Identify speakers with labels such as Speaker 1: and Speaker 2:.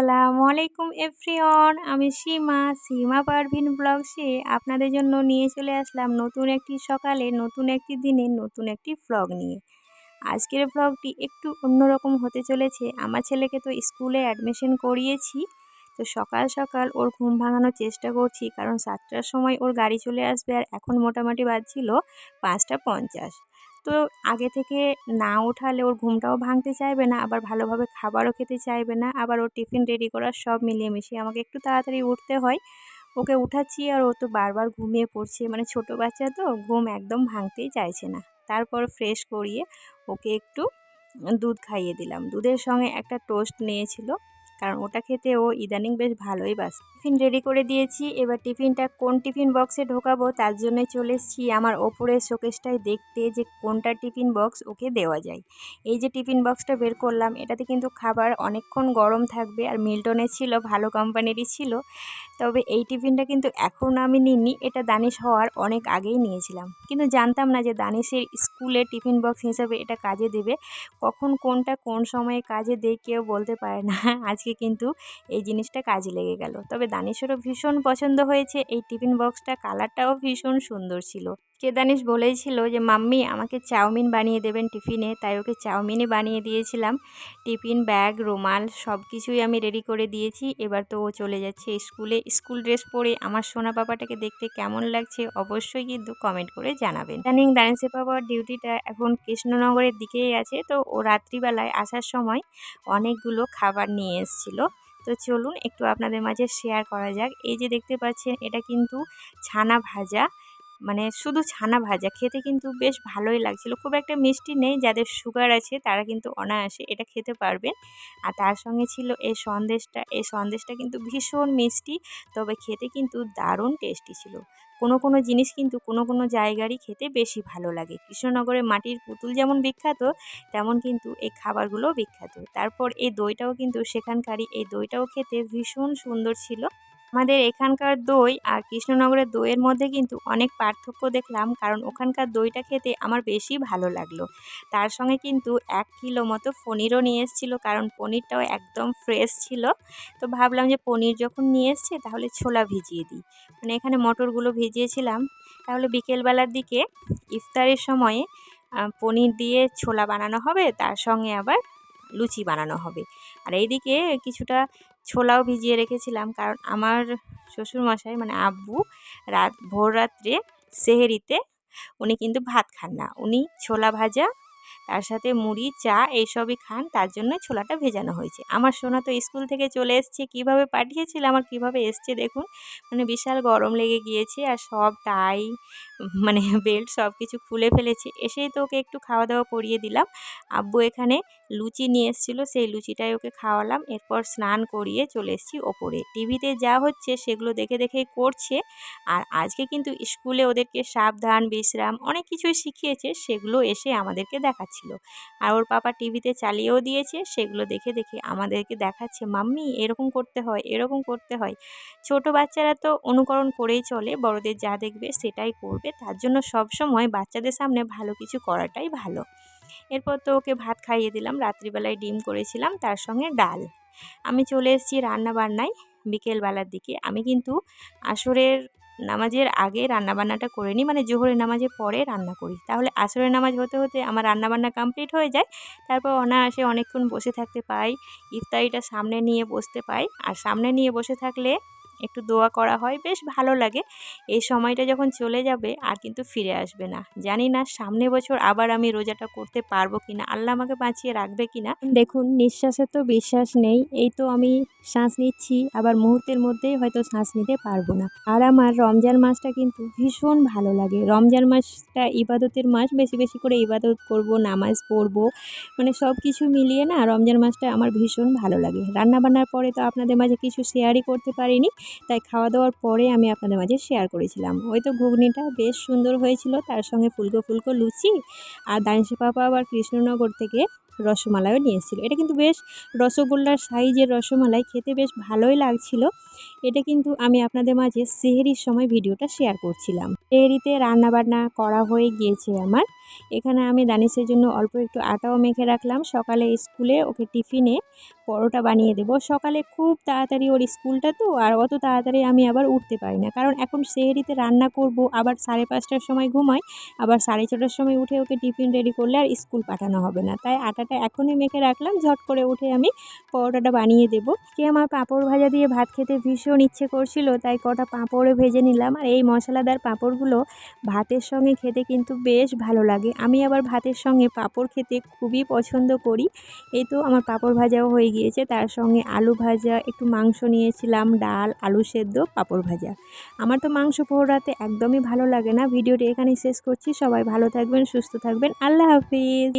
Speaker 1: আসসালামু আলাইকুম এভরিওয়ান, আমি সীমা পারভিন ব্লগসে আপনাদের জন্য নিয়ে চলে আসলাম নতুন একটি সকালে, নতুন একটি দিনে, নতুন একটি ভ্লগ নিয়ে। আজকের ভ্লগটি একটু অন্যরকম হতে চলেছে। আমার ছেলেকে তো স্কুলে অ্যাডমিশন করিয়েছি, তো সকাল সকাল ওর ঘুম ভাঙানোর চেষ্টা করছি, কারণ 7টার সময় ওর গাড়ি চলে আসবে আর এখন মোটামুটি বাজছিল 5টা 50। তো আগে থেকে না উঠালে ওর ঘুমটাও ভাঙতে চাইবে না, আবার ভালোভাবে খাবারও খেতে চাইবে না, আবার ওর টিফিন রেডি করা সব মিলিয়ে মিশিয়ে আমাকে একটু তাড়াতাড়ি উঠতে হয়। ওকে উঠাচ্ছি আর ও তো বারবার ঘুমিয়ে পড়ছে, মানে ছোট বাচ্চা তো ঘুম একদম ভাঙতেই চাইছে না। তারপর ফ্রেশ করিয়ে ওকে একটু দুধ খাইয়ে দিলাম। দুধের সঙ্গে একটা টোস্ট নিয়েছিল, কারণ ওটা খেতে ও ইদানিং বেশ ভালোই বাসে। টিফিন রেডি করে দিয়েছি, এবার টিফিনটা কোন টিফিন বক্সে ঢোকাবো তার জন্য চলে এসেছি আমার ওপরের শোকেসটায় দেখতে যে কোনটা টিফিন বক্স ওকে দেওয়া যায়। এই যে টিফিন বক্সটা বের করলাম, এটাতে কিন্তু খাবার অনেকক্ষণ গরম থাকবে, আর মিল্টনের ছিল, ভালো কোম্পানিরই ছিল। তবে এই টিফিনটা কিন্তু এখন আমি নিইনি, এটা দানিশ হওয়ার অনেক আগেই নিয়েছিলাম, কিন্তু জানতাম না যে দানিশের স্কুলে টিফিন বক্স হিসাবে এটা কাজে দেবে। কখন কোনটা কোন সময়ে কাজে দেয় কেউ বলতে পারে না। আজকে কিন্তু এই জিনিসটা কাজে লেগে গেল। তবে দানিশেরও ভীষণ পছন্দ হয়েছে এই টিফিন বক্সটা, কালারটাও ভীষণ সুন্দর ছিল। দানিশ বলেইছিল যে মাম্মি আমাকে চাউমিন বানিয়ে দেবেন টিফিনে, তাই ওকে চাউমিনই বানিয়ে দিয়েছিলাম। টিফিন ব্যাগ, রুমাল সব কিছুই আমি রেডি করে দিয়েছি। এবার তো ও চলে যাচ্ছে স্কুলে। স্কুল ড্রেস পরে আমার সোনা পাপাটাকে দেখতে কেমন লাগছে অবশ্যই কিন্তু কমেন্ট করে জানাবেন। ইদানিং দানিশের পাপার ডিউটিটা এখন কৃষ্ণনগরের দিকেই আছে, তো ও রাত্রিবেলায় আসার সময় অনেকগুলো খাবার নিয়ে এসেছিল। তো চলুন একটু আপনাদের মাঝে শেয়ার করা যাক। এই যে দেখতে পাচ্ছেন, এটা কিন্তু ছানা ভাজা, মানে শুধু ছানা ভাজা, খেতে কিন্তু বেশ ভালোই লাগছিল। খুব একটা মিষ্টি নেই, যাদের সুগার আছে তারা কিন্তু অনায়াসে এটা খেতে পারবেন। আর তার সঙ্গে ছিল এই সন্দেশটা। এই সন্দেশটা কিন্তু ভীষণ মিষ্টি, তবে খেতে কিন্তু দারুণ টেস্টি ছিল। কোনো জিনিস কিন্তু কোনো জায়গারই খেতে বেশি ভালো লাগে। কৃষ্ণনগরে মাটির পুতুল যেমন বিখ্যাত, তেমন কিন্তু এই খাবারগুলোও বিখ্যাত। তারপর এই দইটাও কিন্তু সেখানকারই, এই দইটাও খেতে ভীষণ সুন্দর ছিল। আমাদের এখানকার দই আর কৃষ্ণনগরের দইয়ের মধ্যে কিন্তু অনেক পার্থক্য দেখলাম, কারণ ওখানকার দইটা খেতে আমার বেশি ভালো লাগলো। তার সঙ্গে কিন্তু 1 কিলো মতো পনিরও নিয়ে এসেছিলো, কারণ পনিরটাও একদম ফ্রেশ ছিল। তো ভাবলাম যে পনির যখন নিয়ে এসছে তাহলে ছোলা ভিজিয়ে দিই, মানে এখানে মটরগুলো ভিজিয়েছিলাম, তাহলে বিকেলবেলার দিকে ইফতারের সময়ে পনির দিয়ে ছোলা বানানো হবে, তার সঙ্গে আবার লুচি বানানো হবে। আর এইদিকে কিছুটা ছোলাও ভিজিয়ে রেখেছিলাম, কারণ আমার শ্বশুরমশাই মানে আব্বু ভোর রাত্রে সেহেরিতে উনি কিন্তু ভাত খান না, উনি ছোলা ভাজা তার সাথে মুড়ি, চা এইসবই খান, তার জন্য ছোলাটা ভেজানো হয়েছে। আমার সোনা তো স্কুল থেকে চলে এসছে, কিভাবে পাঠিয়েছিলাম আর কিভাবে এসছে দেখুন, মানে বিশাল গরম লেগে গিয়েছে, আর সব টাই মানে বেল্ট সব কিছু খুলে ফেলেছে। এসেই তো ওকে একটু খাওয়া দাওয়া করিয়ে দিলাম। আব্বু এখানে লুচি নিয়ে এসেছিলো, সেই লুচিটাই ওকে খাওয়ালাম। এরপর স্নান করিয়ে চলে এসেছি ওপরে। টিভিতে যা হচ্ছে সেগুলো দেখে দেখেই করছে। আর আজকে কিন্তু স্কুলে ওদেরকে সাবধান, বিশ্রাম অনেক কিছুই শিখিয়েছে, সেগুলো এসে আমাদেরকে দেখাচ্ছিল। আর ওর পাপা টিভিতে চালিয়েও দিয়েছে, সেগুলো দেখে দেখে আমাদেরকে দেখাচ্ছে, মাম্মি এরকম করতে হয়, এরকম করতে হয়। ছোট বাচ্চারা তো অনুকরণ করেই চলে, বড়দের যা দেখবে সেটাই করবে, তার জন্য সবসময় বাচ্চাদের সামনে ভালো কিছু করাটাই ভালো। এরপর তো ওকে ভাত খাইয়ে দিলাম। রাত্রিবেলায় ডিম করেছিলাম, তার সঙ্গে ডাল। আমি চলে এসেছি রান্নাবান্নায় বিকেলবেলার দিকে। আমি কিন্তু আসরের নামাজের আগে রান্নাবান্নাটা করে নিই, মানে জোহরের নামাজের পরে রান্না করি, তাহলে আসরের নামাজ হতে হতে আমার রান্নাবান্না কমপ্লিট হয়ে যায়। তারপর অনায়াসে অনেকক্ষণ বসে থাকতে পাই, ইফতারিটা সামনে নিয়ে বসতে পাই। আর সামনে নিয়ে বসে থাকলে একটু দোয়া করা হয়, বেশ ভালো লাগে। এই সময়টা যখন চলে যাবে আর কিন্তু ফিরে আসবে না। জানি না সামনে বছর আবার আমি রোজাটা করতে পারবো কিনা, আল্লাহ আমাকে বাঁচিয়ে রাখবে কিনা। দেখুন, নিঃশ্বাসে তো বিশ্বাস নেই, এই তো আমি শ্বাস নিচ্ছি, আবার মুহূর্তের মধ্যেই হয়তো শ্বাস নিতে পারবো না। আর আমার রমজান মাসটা কিন্তু ভীষণ ভালো লাগে। রমজান মাসটা ইবাদতের মাস, বেশি বেশি করে ইবাদত করব, নামাজ পড়বো, মানে সব কিছু মিলিয়ে না রমজান মাসটা আমার ভীষণ ভালো লাগে। রান্নাবান্নার পরে তো আপনাদের মাঝে কিছু শেয়ারই করতে পারিনি, তাই খাওয়া দাওয়ার পরে আমি আপনাদের মাঝে শেয়ার করেছিলাম। ওই তো ঘুগনিটা বেশ সুন্দর হয়েছিল, তার সঙ্গে ফুলকো ফুলকো লুচি। আর দানিশের পাপা আবার কৃষ্ণনগর থেকে রসমালাইও নিয়ে এসেছিলো। এটা কিন্তু বেশ রসগোল্লার সাইজের রসমালাই, খেতে বেশ ভালোই লাগছিল। এটা কিন্তু আমি আপনাদের মাঝে সেহরির সময় ভিডিওটা শেয়ার করছিলাম। সেহরিতে রান্নাবান্না করা হয়ে গিয়েছে আমার। এখানে আমি দানিশের জন্য অল্প একটু আটাও মেখে রাখলাম, সকালে স্কুলে ওকে টিফিনে পরোটা বানিয়ে দেবো। সকালে খুব তাড়াতাড়ি ওর স্কুলটা তো, আর অত তাড়াতাড়ি আমি আবার উঠতে পারি না, কারণ এখন সেহরিতে রান্না করব, আবার 5:30টার সময় ঘুমাই, আবার 6:30টার সময় উঠে ওকে টিফিন রেডি করলে আর স্কুল পাঠানো হবে না। তাই আটাটা এখনই মেখে রাখলাম, ঝট করে উঠে আমি পরোটাটা বানিয়ে দেবো। আমার পাঁপড় ভাজা দিয়ে ভাত খেতে ভীষণ ইচ্ছে করছিল, তাই কটা পাঁপড়ও ভেজে নিলাম। আর এই মশলাদার পাঁপড়গুলো ভাতের সঙ্গে খেতে কিন্তু বেশ ভালো লাগে। আমি আবার ভাতের সঙ্গে পাঁপড় খেতে খুবই পছন্দ করি। এই তো আমার পাঁপড় ভাজাও হয়ে গিয়েছে, তার সঙ্গে আলু ভাজা, একটু মাংস নিয়েছিলাম, ডাল, আলু সেদ্ধ, পাঁপড় ভাজা। আমার তো মাংস পোড়াতে একদমই ভালো লাগে না। ভিডিওটি এখানেই শেষ করছি। সবাই ভালো থাকবেন, সুস্থ থাকবেন। আল্লাহ হাফিজ।